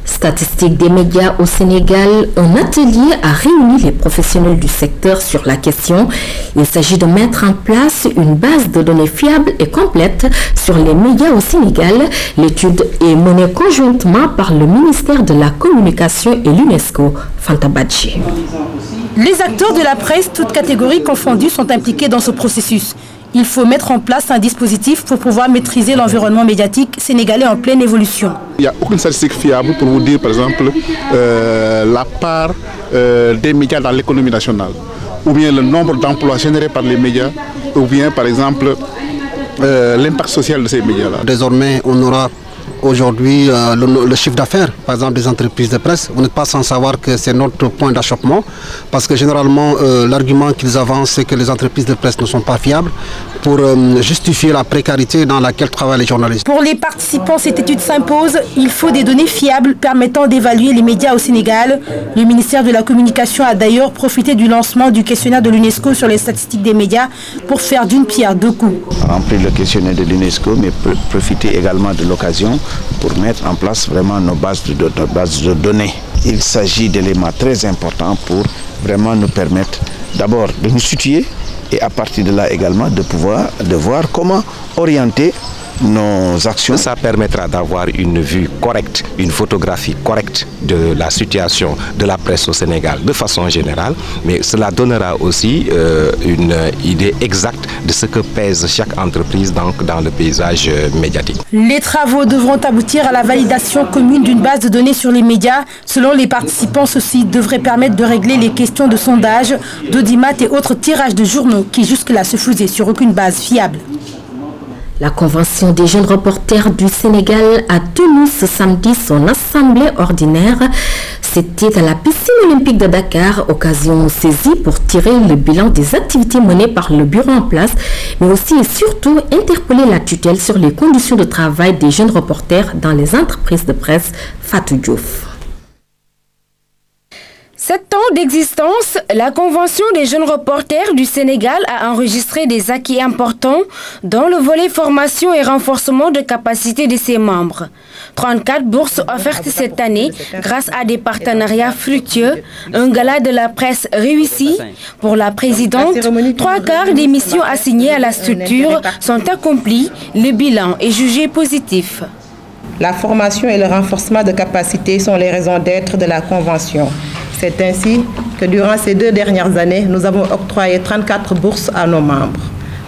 Statistiques des médias au Sénégal, un atelier a réuni les professionnels du secteur sur la question. Il s'agit de mettre en place une base de données fiable et complète sur les médias au Sénégal. L'étude est menée conjointement par le ministère de la Communication et l'UNESCO. Fanta Badji. Les acteurs de la presse, toutes catégories confondues, sont impliqués dans ce processus. Il faut mettre en place un dispositif pour pouvoir maîtriser l'environnement médiatique sénégalais en pleine évolution. Il n'y a aucune statistique fiable pour vous dire, par exemple, la part des médias dans l'économie nationale, ou bien le nombre d'emplois générés par les médias, ou bien, par exemple, l'impact social de ces médias-là. Désormais, on aura aujourd'hui le chiffre d'affaires, par exemple, des entreprises de presse. Vous n'êtes pas sans savoir que c'est notre point d'achoppement, parce que généralement, l'argument qu'ils avancent, c'est que les entreprises de presse ne sont pas fiables pour justifier la précarité dans laquelle travaillent les journalistes. Pour les participants, cette étude s'impose. Il faut des données fiables permettant d'évaluer les médias au Sénégal. Le ministère de la Communication a d'ailleurs profité du lancement du questionnaire de l'UNESCO sur les statistiques des médias pour faire d'une pierre deux coups. Remplir le questionnaire de l'UNESCO, mais profiter également de l'occasion pour mettre en place vraiment nos bases de données. Il s'agit d'éléments très importants pour vraiment nous permettre d'abord de nous situer et à partir de là également de voir comment orienter nos actions. Ça permettra d'avoir une vue correcte, une photographie correcte de la situation de la presse au Sénégal de façon générale, mais cela donnera aussi une idée exacte de ce que pèse chaque entreprise dans le paysage médiatique. Les travaux devront aboutir à la validation commune d'une base de données sur les médias. Selon les participants, ceci devrait permettre de régler les questions de sondage, d'audimat et autres tirages de journaux qui jusque-là se faisaient sur aucune base fiable. La Convention des jeunes reporters du Sénégal a tenu ce samedi son assemblée ordinaire. C'était à la piscine olympique de Dakar, occasion saisie pour tirer le bilan des activités menées par le bureau en place, mais aussi et surtout interpeller la tutelle sur les conditions de travail des jeunes reporters dans les entreprises de presse. Fatou Diouf. 7 ans d'existence, la Convention des jeunes reporters du Sénégal a enregistré des acquis importants dans le volet formation et renforcement de capacité de ses membres. 34 bourses offertes cette année grâce à des partenariats fructueux, un gala de la presse réussi. Pour la présidente, 3/4 des missions assignées à la structure sont accomplies. Le bilan est jugé positif. La formation et le renforcement de capacités sont les raisons d'être de la Convention. C'est ainsi que durant ces 2 dernières années, nous avons octroyé 34 bourses à nos membres.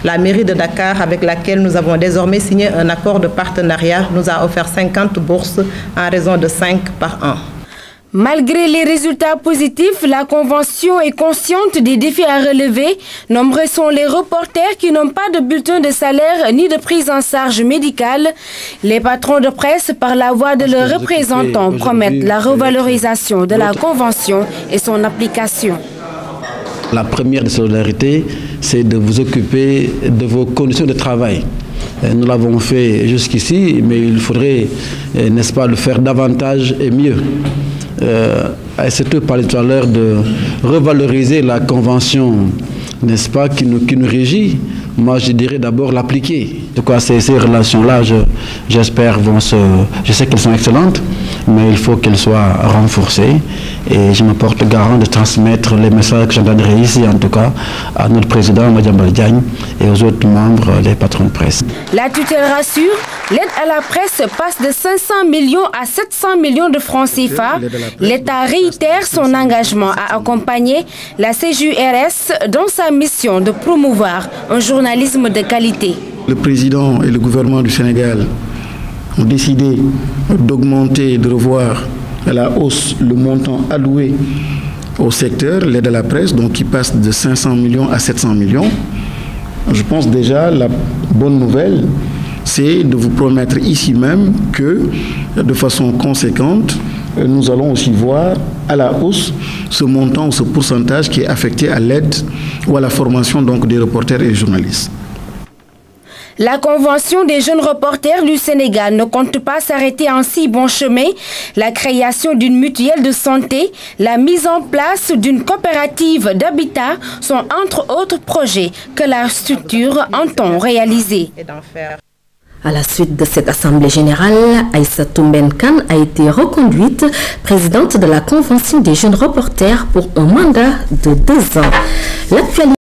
La mairie de Dakar, avec laquelle nous avons désormais signé un accord de partenariat, nous a offert 50 bourses en raison de 5 par an. Malgré les résultats positifs, la Convention est consciente des défis à relever. Nombreux sont les reporters qui n'ont pas de bulletin de salaire ni de prise en charge médicale. Les patrons de presse, par la voix de leurs représentants, promettent la revalorisation de la Convention et son application. La première de solidarité, c'est de vous occuper de vos conditions de travail. Nous l'avons fait jusqu'ici, mais il faudrait, n'est-ce pas, le faire davantage et mieux. C'était parlé tout à l'heure de revaloriser la convention, n'est-ce pas, qui nous régit. Moi, je dirais d'abord l'appliquer. En tout cas, ces relations-là, j'espère, je sais qu'elles sont excellentes, mais il faut qu'elles soient renforcées. Et je me porte garant de transmettre les messages que j'entendrai ici, en tout cas, à notre président, Madiambal Diagne, et aux autres membres des patrons de presse. La tutelle rassure, l'aide à la presse passe de 500 millions à 700 millions de francs CFA. L'État réitère son engagement à accompagner la CJURS dans sa mission de promouvoir un journalisme de qualité. Le président et le gouvernement du Sénégal ont décidé d'augmenter et de revoir à la hausse le montant alloué au secteur, l'aide à la presse, donc qui passe de 500 millions à 700 millions. Je pense déjà la bonne nouvelle, c'est de vous promettre ici même que de façon conséquente, nous allons aussi voir à la hausse ce montant ou ce pourcentage qui est affecté à l'aide ou à la formation donc des reporters et des journalistes. La Convention des jeunes reporters du Sénégal ne compte pas s'arrêter en si bon chemin. La création d'une mutuelle de santé, la mise en place d'une coopérative d'habitat sont entre autres projets que la structure entend réaliser. À la suite de cette assemblée générale, Aïssatou Mbène Kane a été reconduite présidente de la Convention des jeunes reporters pour un mandat de 2 ans. L'actualité